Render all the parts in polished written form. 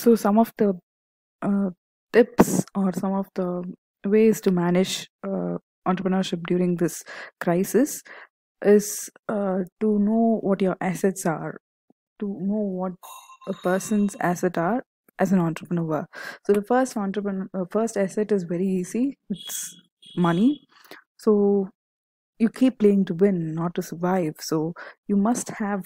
So some of the uh, tips or some of the ways to manage entrepreneurship during this crisis is to know what your assets are, to know what a person's asset are as an entrepreneur. So the first asset is very easy. It's money. So you keep playing to win, not to survive. So you must have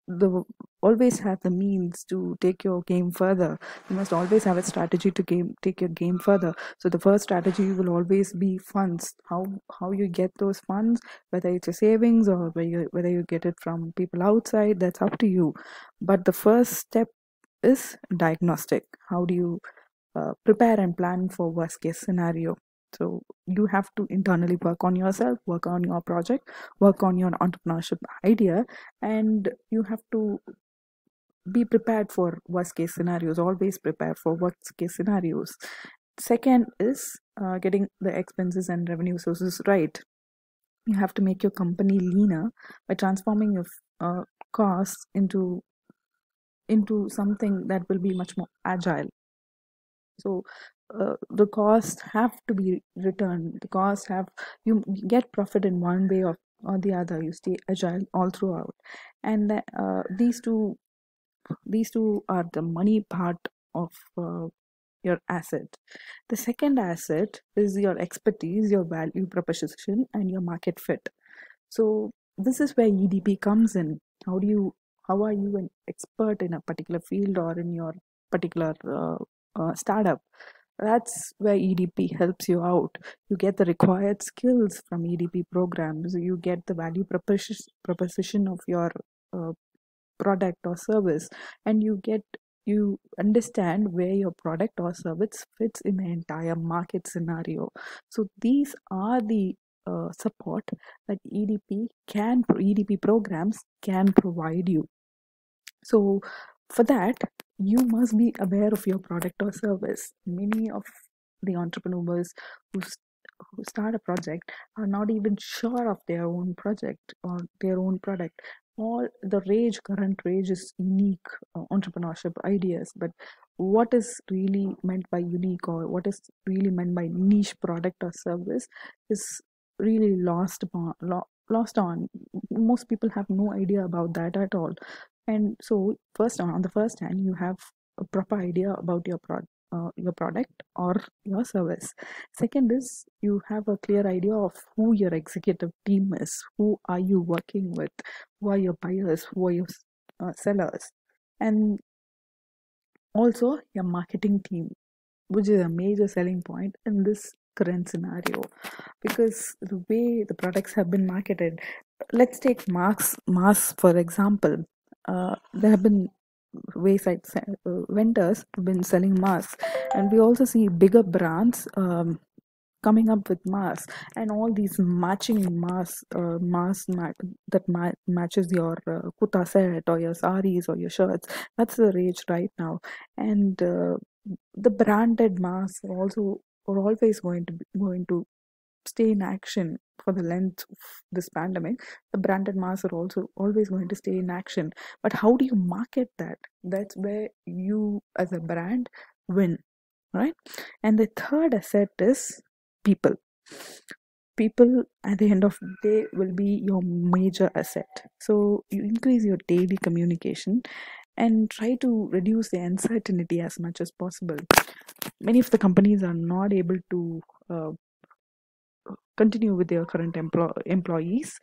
the always have the means to take your game further. You must always have a strategy to take your game further. So the first strategy will always be funds. How you get those funds, whether it's a savings or whether you get it from people outside, that's up to you. But the first step is diagnostic. How do you prepare and plan for worst case scenario? So you have to internally work on yourself, work on your project, work on your entrepreneurship idea, and you have to be prepared for worst case scenarios. Always prepare for worst case scenarios. Second is getting the expenses and revenue sources right. You have to make your company leaner by transforming your costs into something that will be much more agile. So the costs have to be returned. The costs have you get profit in one way or the other. You stay agile all throughout, and these two are the money part of your asset. The second asset is your expertise, your value proposition, and your market fit. So this is where EDP comes in. How are you an expert in a particular field or in your particular startup? That's where EDP helps you out. You get the required skills from EDP programs. You get the value proposition of your uh, product or service, and you understand where your product or service fits in the entire market scenario. So these are the support that EDP programs can provide you. So for that, you must be aware of your product or service. Many of the entrepreneurs who start a project are not even sure of their own project or their own product. All the current rage is unique entrepreneurship ideas, but what is really meant by unique or what is really meant by niche product or service is really lost on. Most people have no idea about that at all. And so first on the first hand, you have a proper idea about your product or your service. Second is you have a clear idea of who your executive team is. Who are you working with? Who are your buyers? Who are your sellers? And also your marketing team, which is a major selling point in this current scenario, because the way the products have been marketed. Let's take masks for example. There have been wayside vendors have been selling masks, and we also see bigger brands coming up with masks, and all these matching matches your kurta set or your saris or your shirts. That's the rage right now. And the branded masks are always going to stay in action for the length of this pandemic. The branded masks are also always going to stay in action. But how do you market that? That's where you as a brand win, right? And the third asset is people. People at the end of the day will be your major asset. So you increase your daily communication and try to reduce the uncertainty as much as possible. Many of the companies are not able to continue with their current employees.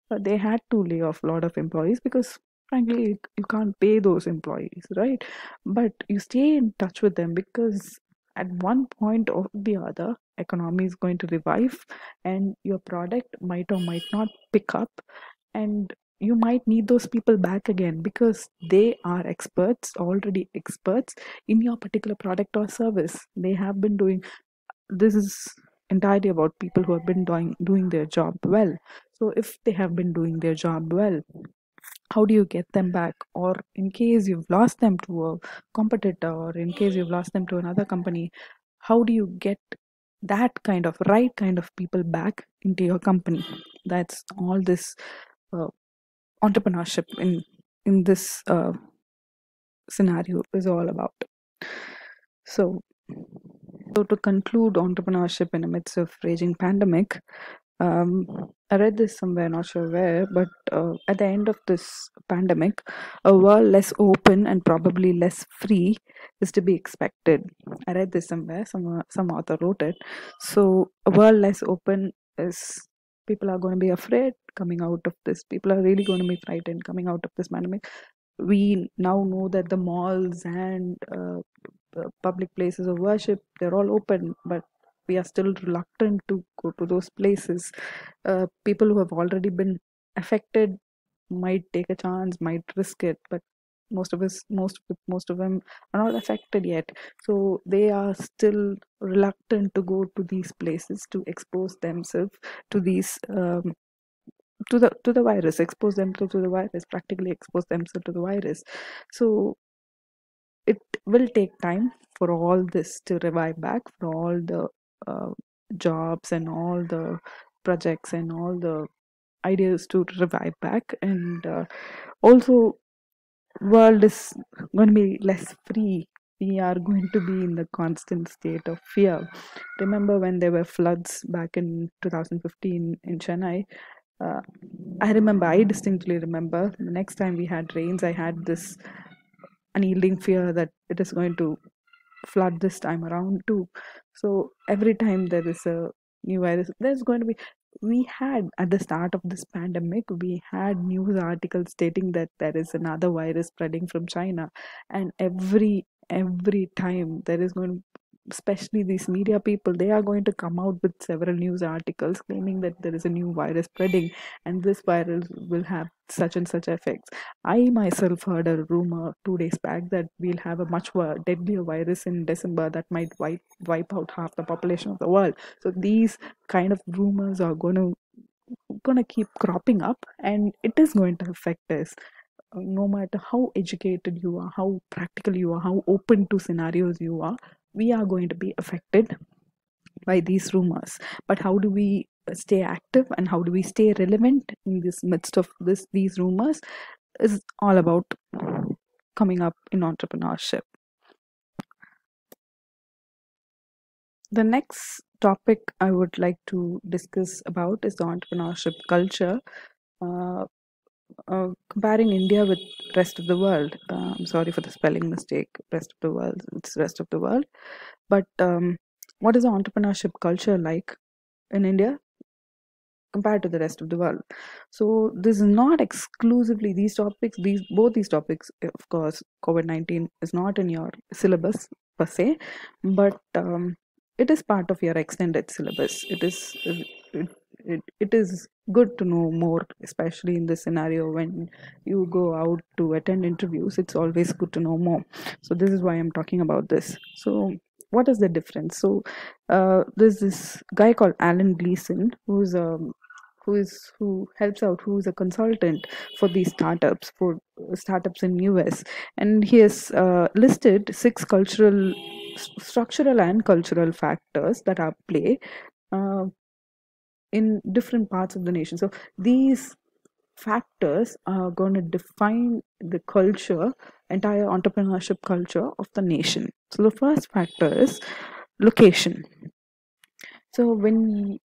They had to lay off a lot of employees because frankly you can't pay those employees, right? But you stay in touch with them because at one point or the other economy is going to revive, and your product might or might not pick up, and you might need those people back again because they are already experts in your particular product or service. They have been doing this is entirely about people who have been doing their job well. So if they have been doing their job well, how do you get them back? Or in case you've lost them to a competitor, or in case you've lost them to another company, how do you get that kind of right kind of people back into your company? That's all this uh, entrepreneurship in this scenario is all about. So, to conclude entrepreneurship in the midst of raging pandemic, um, I read this somewhere, not sure where, but at the end of this pandemic, a world less open and probably less free is to be expected. I read this somewhere, some author wrote it. So, a world less open is, people are going to be afraid coming out of this. People are really going to be frightened coming out of this pandemic. We now know that the malls and public places of worship, they're all open, but we are still reluctant to go to those places. People who have already been affected might take a chance, might risk it, but most of them are not affected yet, so they are still reluctant to go to these places to expose themselves to these to the virus, expose themselves to the virus, practically expose themselves to the virus. So it will take time for all this to revive back, for all the uh, jobs and all the projects and all the ideas to revive back. And also, world is going to be less free. We are going to be in the constant state of fear. Remember when there were floods back in 2015 in Chennai? uh, I distinctly remember the next time we had rains, I had this unyielding fear that it is going to flood this time around too. So every time there is a new virus, there's going to be. We had at the start of this pandemic, we had news articles stating that there is another virus spreading from China, and every time there is going to, especially these media people, they are going to come out with several news articles claiming that there is a new virus spreading and this virus will have such and such effects. I myself heard a rumor 2 days back that we'll have a much deadlier virus in December that might wipe out half the population of the world. So these kind of rumors are going to keep cropping up, and it is going to affect us. No matter how educated you are, how practical you are, how open to scenarios you are, we are going to be affected by these rumors. But how do we stay active and how do we stay relevant in this midst of these rumors is all about coming up in entrepreneurship. The next topic I would like to discuss about is the entrepreneurship culture. Uh, Comparing India with rest of the world. I'm sorry for the spelling mistake. Rest of the world. It's rest of the world. But what is the entrepreneurship culture like in India compared to the rest of the world? So this is not exclusively these topics. These topics, of course, COVID-19 is not in your syllabus per se, but it is part of your extended syllabus. It is good to know more, especially in this scenario when you go out to attend interviews. It's always good to know more. So this is why I'm talking about this. So what is the difference? So there's this guy called Alan Gleason who helps out, who is a consultant for these startups in US, and he has listed six structural and cultural factors that are play uh, in different parts of the nation. So these factors are going to define the entire entrepreneurship culture of the nation. So the first factor is location. So when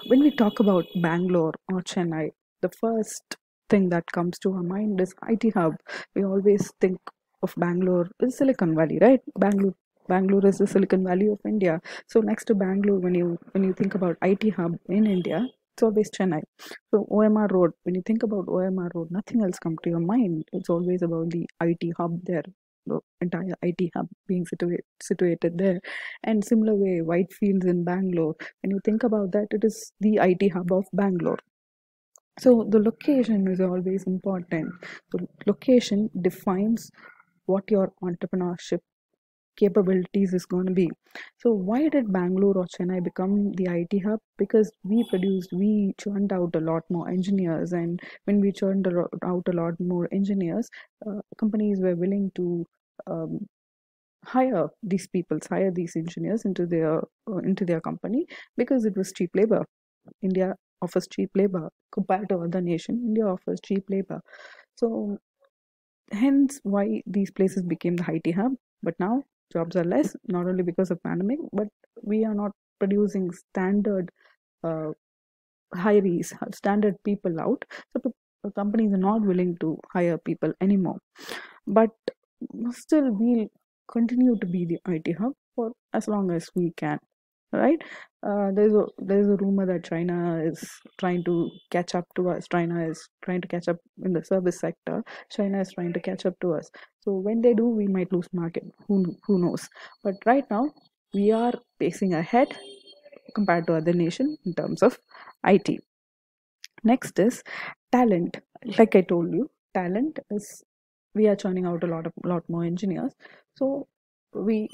we talk about Bangalore or Chennai, the first thing that comes to our mind is IT hub. We always think of Bangalore as Silicon Valley, right? Bangalore is the Silicon Valley of India. So next to Bangalore, when you think about IT hub in India, it's always Chennai. So OMR Road, when you think about OMR Road, nothing else comes to your mind. It's always about the IT hub there, the entire IT hub being situated there. And similar way, Whitefields in Bangalore, when you think about that, it is the IT hub of Bangalore. So the location is always important. The location defines what your entrepreneurship capabilities is going to be. So why did Bangalore or Chennai become the IT hub? Because we churned out a lot more engineers, and when we churned out a lot more engineers, companies were willing to um, hire these engineers into their company, because it was cheap labor. India offers cheap labor compared to other nation. India offers cheap labor. So hence why these places became the IT hub. But now jobs are less, not only because of pandemic, but we are not producing standard uh, hirees, standard people out. So companies are not willing to hire people anymore. But still, we'll continue to be the IT hub for as long as we can, right? There's a rumor that China is trying to catch up to us. China is trying to catch up in the service sector. China is trying to catch up to us. So when they do, we might lose market. Who knows? But right now, we are pacing ahead compared to other nation in terms of IT. Next is talent. Like I told you, talent is we are churning out a lot more engineers. So we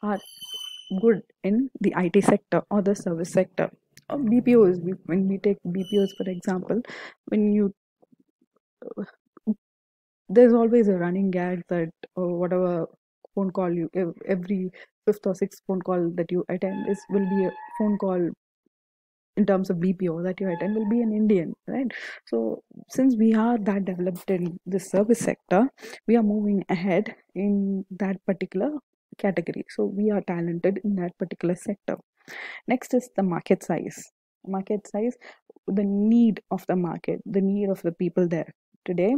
are good in the IT sector or the service sector. BPOs, when we take BPOs for example, when you there's always a running gag that whatever phone call you every fifth or sixth phone call that you attend is will be a phone call in terms of BPO that you attend will be an Indian, right? So since we are that developed in the service sector, we are moving ahead in that particular category. So we are talented in that particular sector. Next is the market size. Market size, the need of the market, the need of the people there. Today,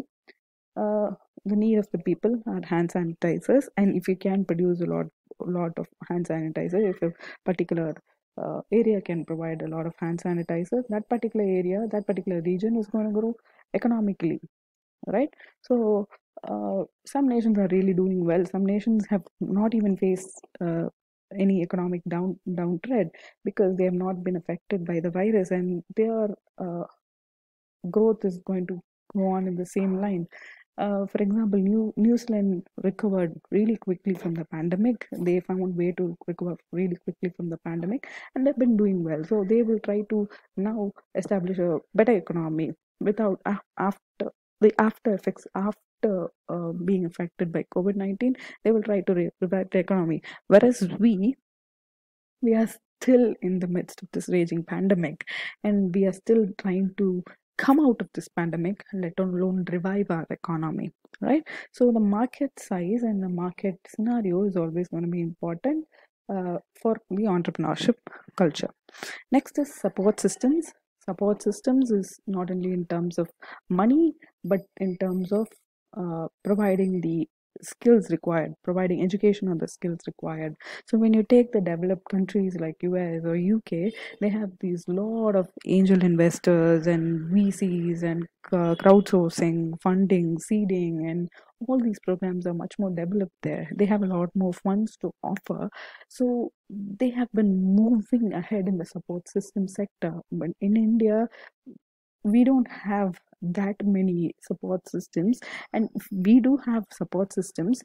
uh, the need of the people are hand sanitizers, and if you can produce a lot of hand sanitizer, if a particular area can provide a lot of hand sanitizer, that particular area, that particular region is going to grow economically, right? So some nations are really doing well. Some nations have not even faced any economic downtrend because they have not been affected by the virus, and their growth is going to go on in the same line. For example, New Zealand recovered really quickly from the pandemic. They found way to recover really quickly from the pandemic, and they've been doing well. So they will try to now establish a better economy without after the after effects after being affected by COVID-19. They will try to revive the economy, whereas we are still in the midst of this raging pandemic, and we are still trying to come out of this pandemic, let alone revive our economy, right? So the market size and the market scenario is always going to be important for the entrepreneurship culture. Next is support systems. Support systems is not only in terms of money, but in terms of providing the skills required, providing education on the skills required. So when you take the developed countries like US or UK, they have these lot of angel investors and VCs and crowdsourcing, funding, seeding, and all these programs are much more developed there. They have a lot more funds to offer. So they have been moving ahead in the support system sector. But in India, we don't have that many support systems, and if we do have support systems,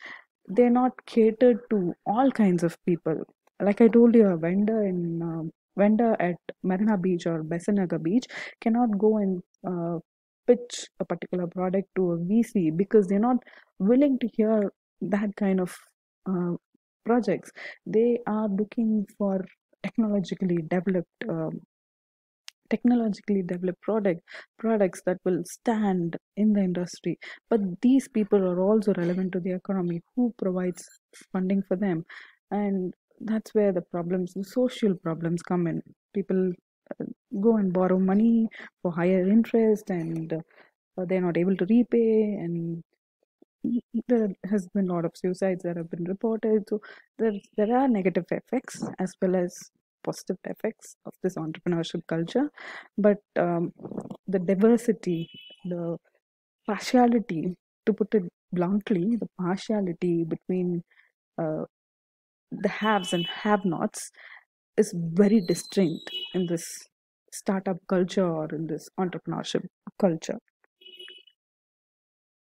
they're not catered to all kinds of people. Like I told you, a vendor at Marina Beach or Besanaga Beach cannot go and pitch a particular product to a VC because they're not willing to hear that kind of uh, projects. They are looking for technologically developed technologically developed products that will stand in the industry. But these people are also relevant to the economy. Who provides funding for them? And that's where the social problems come in. People uh, go and borrow money for higher interest, and they're not able to repay, and there has been a lot of suicides that have been reported. So there are negative effects as well as positive effects of this entrepreneurship culture. But the diversity, the partiality, to put it bluntly, the partiality between uh, the haves and have-nots is very distinct in this startup culture or in this entrepreneurship culture.